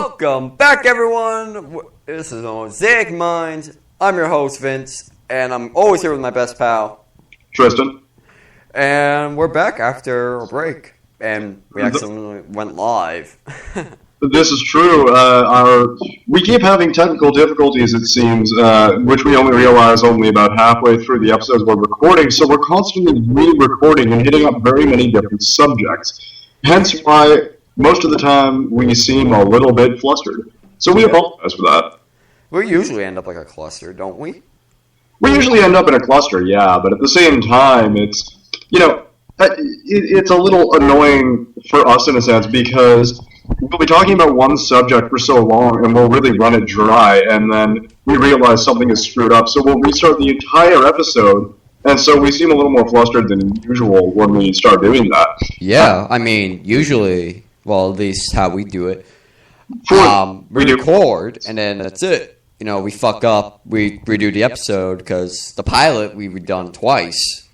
Welcome back, everyone. This is Mosaic Minds. I'm your host, Vince, and I'm always here with my best pal, Tristan. And we're back after a break, and we accidentally went live. This is true. We keep having technical difficulties, it seems, which we only realize only about halfway through the episodes we're recording, so we're constantly re-recording and hitting up very many different subjects. Hence why, most of the time, we seem a little bit flustered. So we apologize for that. We usually end up like a cluster, don't we? We usually end up in a cluster, yeah, but at the same time, it's a little annoying for us in a sense because we'll be talking about one subject for so long and we'll really run it dry, and then we realize something is screwed up, so we'll restart the entire episode, and so we seem a little more flustered than usual when we start doing that. Yeah, I mean, usually, well, at least how we do it, we record, and then that's it. You know, we fuck up, we redo the episode, because the pilot we've done twice.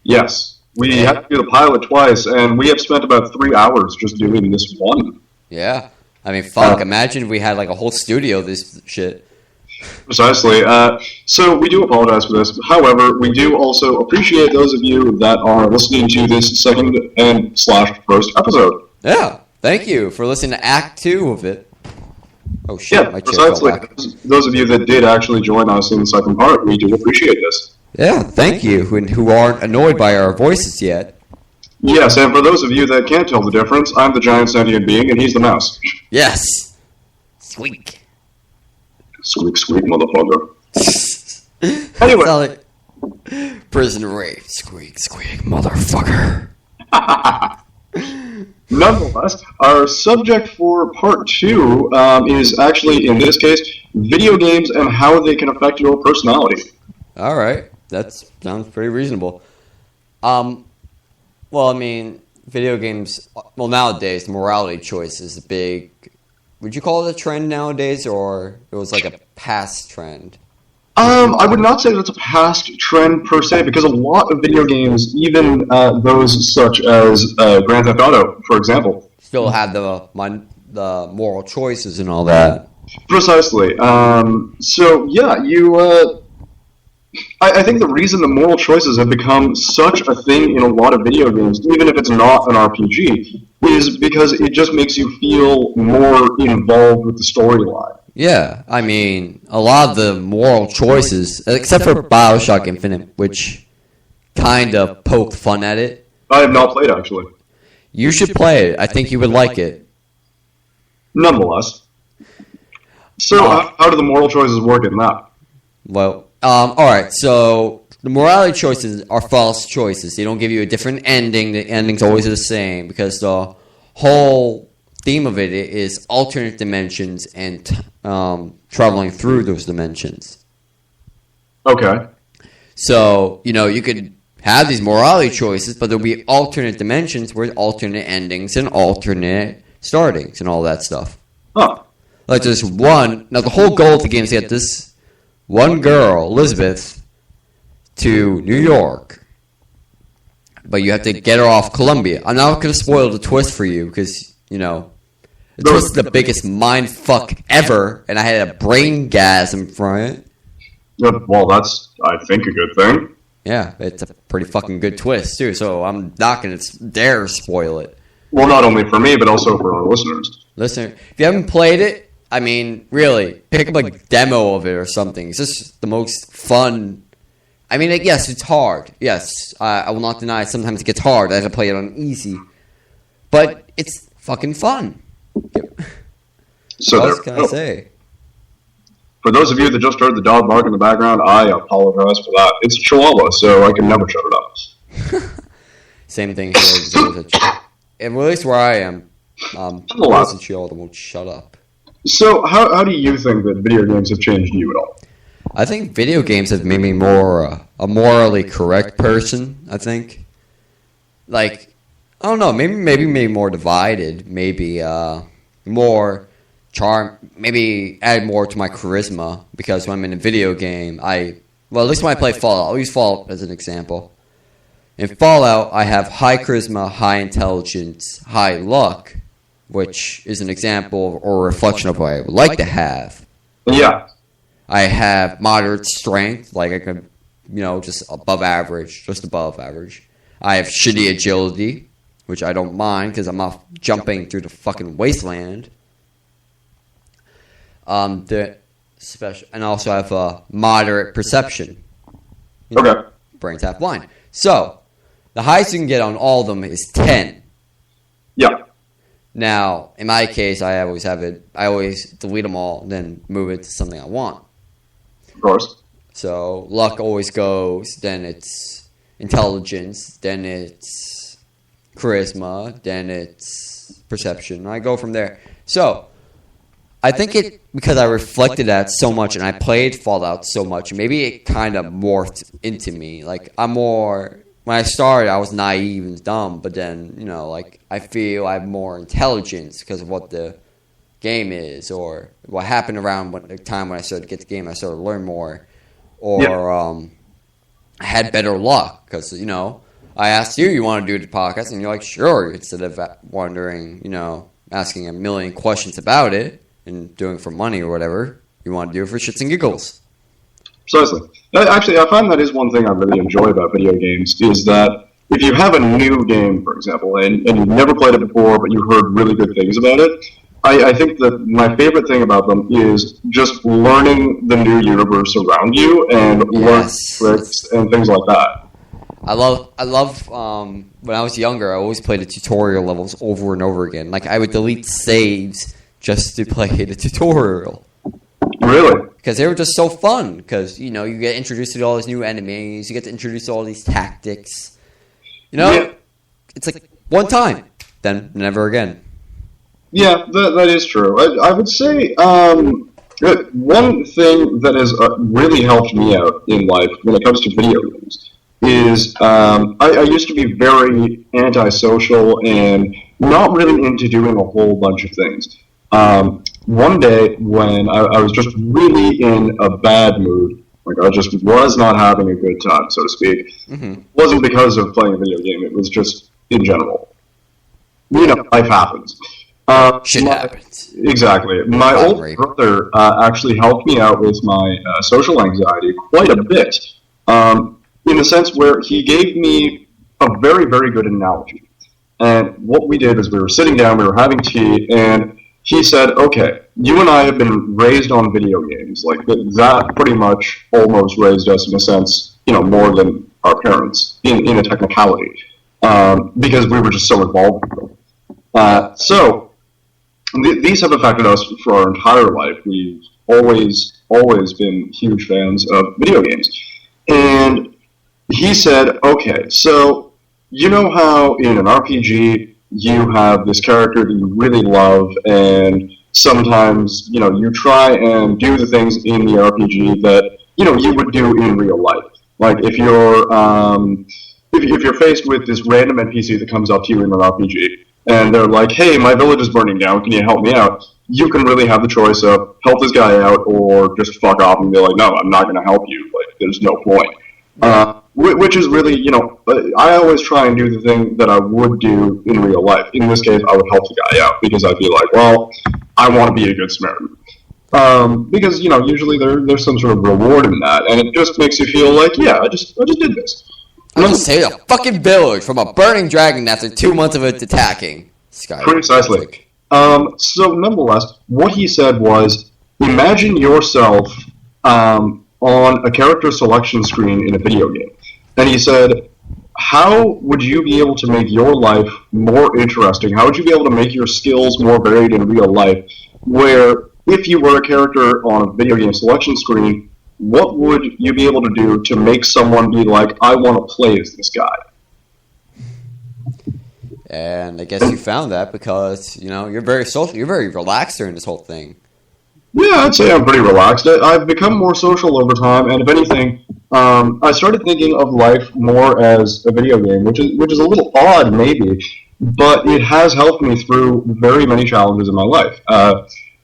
Yes. We had to do the pilot twice, and we have spent about 3 hours just doing this one. Yeah. I mean, fuck, imagine if we had like a whole studio of this shit. Precisely. So we do apologize for this. However, we do also appreciate those of you that are listening to this second and / first episode. Yeah. Thank you for listening to Act 2 of it. Oh shit, yeah, my chair fell back. Those of you that did actually join us in the second part, we do appreciate this. Yeah, thank you, who aren't annoyed by our voices yet. Yes, and for those of you that can't tell the difference, I'm the giant sentient being, and he's the mouse. Yes. Squeak. Squeak, squeak, motherfucker. Anyway. Like prison rape. Squeak, squeak, motherfucker. Nonetheless, our subject for part 2 is actually, in this case, video games and how they can affect your personality. All right. That sounds pretty reasonable. Well, I mean, video games, well, nowadays, morality choice is a big, would you call it a trend nowadays, or it was like a past trend? I would not say that it's a past trend per se, because a lot of video games, even those such as Grand Theft Auto, for example, still have the moral choices and all that. Precisely. So, yeah, I think the reason the moral choices have become such a thing in a lot of video games, even if it's not an RPG, is because it just makes you feel more involved with the storyline. Yeah, I mean, a lot of the moral choices, except for BioShock Infinite, which kind of poked fun at it. I have not played, actually. You should play it. I think you would like it. Nonetheless. So, how do the moral choices work in that? Well, alright, so the morality choices are false choices. They don't give you a different ending. The ending's always the same, because the whole theme of it is alternate dimensions and traveling through those dimensions. Okay. So, you could have these morality choices, but there'll be alternate dimensions with alternate endings and alternate startings and all that stuff. Huh. Like there's one, now the whole goal of the game is to get this one girl, Elizabeth, to New York. But you have to get her off Columbia. I'm not going to spoil the twist for you because, the twist is the biggest mind fuck ever, and I had a brain gasm from it. Well, that's, I think, a good thing. Yeah, it's a pretty fucking good twist, too, so I'm not going to dare spoil it. Well, not only for me, but also for our listeners. Listen, if you haven't played it, I mean, really, pick up a demo of it or something. It's just the most fun. I mean, yes, it's hard. Yes, I will not deny sometimes it gets hard. I have to play it on easy. But it's fucking fun. So what else can I say? For those of you that just heard the dog bark in the background, I apologize for that. It's a Chihuahua, so I can never shut it up. Same thing here. At least where I am, most of Chihuahua won't shut up. So, how do you think that video games have changed you at all? I think video games have made me more a morally correct person, I think. Like, I don't know, maybe more divided, maybe more charm, maybe add more to my charisma, because when I'm in a video game, at least when I play Fallout, I'll use Fallout as an example. In Fallout, I have high charisma, high intelligence, high luck, which is an example or a reflection of what I would like to have. Yeah. I have moderate strength, like I could, just above average, just above average. I have shitty agility, which I don't mind because I'm not jumping through the fucking wasteland. And also I have a moderate perception. Okay. Brain's half blind. So, the highest you can get on all of them is 10. Yeah. Now, in my case, I always delete them all and then move it to something I want. Of course. So, luck always goes, then it's intelligence, then it's charisma, then it's perception. I go from there. So, I think because I reflected that so much and I played Fallout so much, maybe it kind of morphed into me. Like, when I started, I was naive and dumb, but then, I feel I have more intelligence because of what the game is, or what happened around the time when I started to get the game. I started to learn more, or I had better luck because, I asked you want to do the podcast, and you're like, sure, instead of wondering, asking a million questions about it and doing it for money or whatever. You want to do it for shits and giggles. Precisely. Actually, I find that is one thing I really enjoy about video games, is that if you have a new game, for example, and you've never played it before, but you heard really good things about it, I think that my favorite thing about them is just learning the new universe around you and learning tricks and things like that. I love. When I was younger, I always played the tutorial levels over and over again. Like, I would delete saves just to play the tutorial. Really? Because they were just so fun. Because, you get introduced to all these new enemies. You get to introduce all these tactics. It's like one time, then never again. Yeah, that is true. I would say one thing that has really helped me out in life when it comes to video games is I used to be very antisocial and not really into doing a whole bunch of things. One day when I was just really in a bad mood, like I just was not having a good time, so to speak, It wasn't because of playing a video game, it was just in general. Life happens. Shit happens. Exactly. My older brother actually helped me out with my social anxiety quite a bit, in the sense where he gave me a very, very good analogy. And what we did is we were sitting down, we were having tea, and he said, okay, you and I have been raised on video games. Like, that pretty much almost raised us, in a sense, more than our parents, in a technicality, because we were just so involved with them. So, these have affected us for our entire life. We've always been huge fans of video games. And he said, okay, so you know how in an RPG you have this character that you really love, and sometimes, you try and do the things in the RPG that, you would do in real life. Like, if you're faced with this random NPC that comes up to you in an RPG, and they're like, hey, my village is burning down, can you help me out? You can really have the choice of help this guy out or just fuck off and be like, no, I'm not going to help you. Like, there's no point. Which is really, I always try and do the thing that I would do in real life. In this case, I would help the guy out because I'd be like, well, I want to be a good Samaritan. Because, usually there's some sort of reward in that, and it just makes you feel like, yeah, I just did this. I just saved a fucking village from a burning dragon after 2 months of it attacking. Precisely. So, nonetheless, what he said was, imagine yourself on a character selection screen in a video game. And he said, how would you be able to make your life more interesting? How would you be able to make your skills more varied in real life? Where, if you were a character on a video game selection screen, what would you be able to do to make someone be like, I want to play as this guy? And I guess you found that because, you're very social. You're very relaxed during this whole thing. Yeah, I'd say I'm pretty relaxed. I've become more social over time, and if anything, I started thinking of life more as a video game, which is a little odd, maybe, but it has helped me through very many challenges in my life.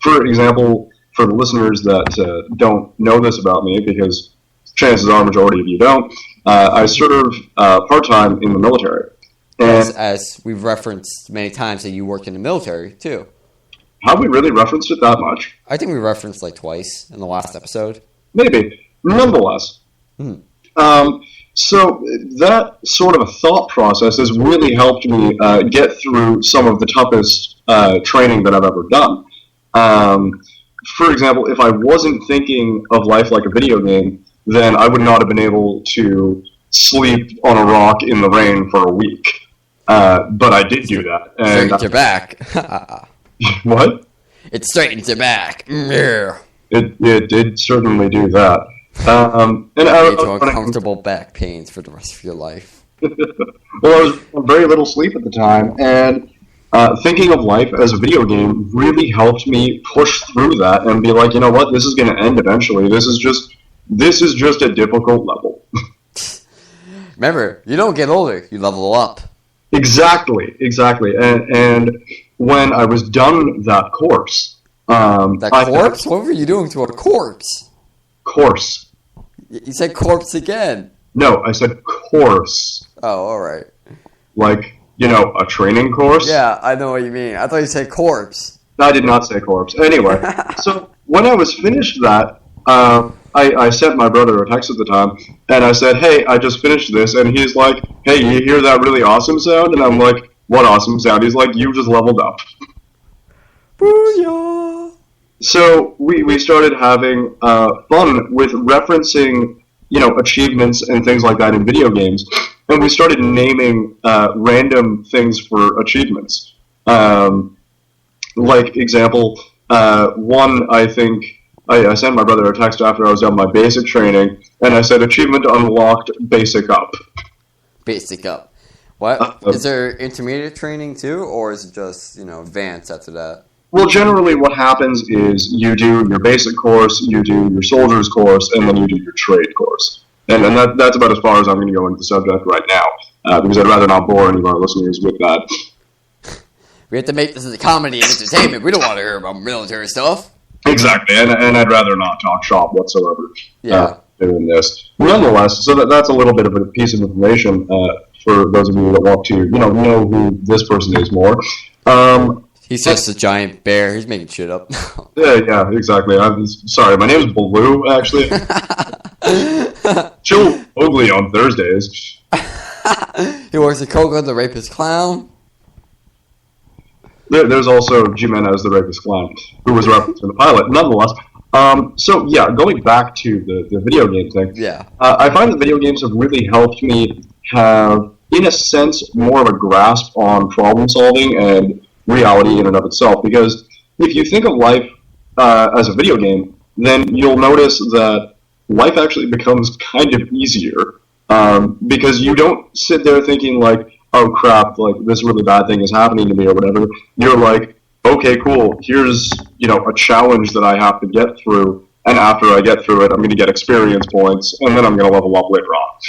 For example, for the listeners that don't know this about me, because chances are majority of you don't, I serve part-time in the military. As we've referenced many times that you worked in the military, too. Have we really referenced it that much? I think we referenced like twice in the last episode. Maybe. Nonetheless. So that sort of a thought process has really helped me get through some of the toughest training that I've ever done. For example, if I wasn't thinking of life like a video game, then I would not have been able to sleep on a rock in the rain for a week. But I did do that. And Straightens your back. What? It straightens your back. Yeah. It did certainly do that. And Lead to uncomfortable back pains for the rest of your life. Well, I was on very little sleep at the time, and thinking of life as a video game really helped me push through that and be like, you know what, this is going to end eventually. This is just a difficult level. Remember, you don't get older, you level up. Exactly. And when I was done that course, corpse? What were you doing to a corpse? Course. You said corpse again. No, I said course. Oh, all right. Like, a training course? Yeah, I know what you mean. I thought you said corpse. I did not say corpse. Anyway, so when I was finished that, I sent my brother a text at the time, and I said, hey, I just finished this, and he's like, hey, you hear that really awesome sound? And I'm like, what awesome sound? He's like, you just leveled up. Booyah! So we started having fun with referencing, achievements and things like that in video games, and we started naming random things for achievements. Like example, one I think I sent my brother a text after I was done my basic training, and I said achievement unlocked, basic up. Basic up. What is there intermediate training too, or is it just advanced after that? Well, generally what happens is you do your basic course, you do your soldier's course, and then you do your trade course. And that's about as far as I'm going to go into the subject right now, because I'd rather not bore any of our listeners with that. We have to make this as a comedy and entertainment. We don't want to hear about military stuff. Exactly, and I'd rather not talk shop whatsoever doing this. Nonetheless, so that's a little bit of a piece of information for those of you that want to know who this person is more. He's just a giant bear. He's making shit up. Yeah, exactly. I'm sorry. My name is Baloo, actually. Chill Oakley on Thursdays. He works at Coco, the rapist clown. There's also Jimenez, the rapist clown, who was referenced in the pilot. Nonetheless, so yeah, going back to the video game thing. Yeah. I find that video games have really helped me have, in a sense, more of a grasp on problem solving and reality in and of itself, because if you think of life as a video game, then you'll notice that life actually becomes kind of easier, because you don't sit there thinking like, oh crap, like this really bad thing is happening to me or whatever. You're like, okay, cool, here's a challenge that I have to get through, and after I get through it, I'm going to get experience points, and then I'm going to level up later on.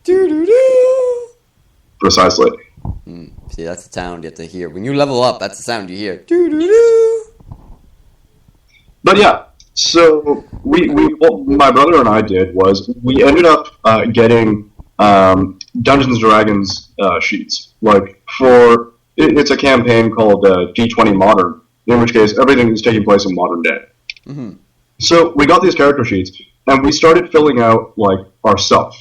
Doo-doo-doo. Precisely. See, that's the sound you have to hear. When you level up, that's the sound you hear. Doo-doo-doo. But yeah, so what my brother and I did was we ended up getting Dungeons and Dragons sheets. Like it's a campaign called D20 Modern, in which case everything is taking place in modern day. Mm-hmm. So we got these character sheets, and we started filling out like our stuff.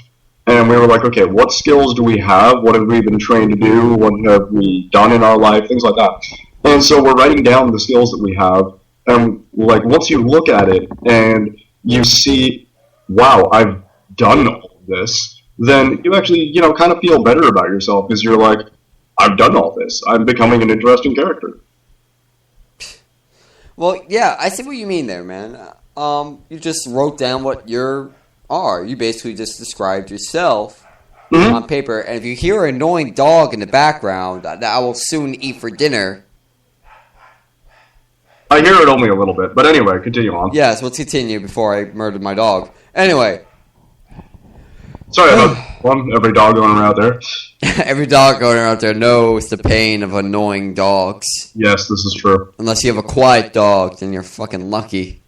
And we were like, okay, what skills do we have? What have we been trained to do? What have we done in our life? Things like that. And so we're writing down the skills that we have. And like once you look at it and you see, wow, I've done all of this, then you actually, kind of feel better about yourself because you're like, I've done all this. I'm becoming an interesting character. Well, yeah, I see what you mean there, man. You just wrote down what you are. You basically just described yourself on paper. And if you hear an annoying dog in the background that I will soon eat for dinner. I hear it only a little bit. But anyway, continue on. Yes, let's continue before I murdered my dog. Anyway. Sorry about every dog going around there. Every dog going out there knows the pain of annoying dogs. Yes, this is true. Unless you have a quiet dog, then you're fucking lucky.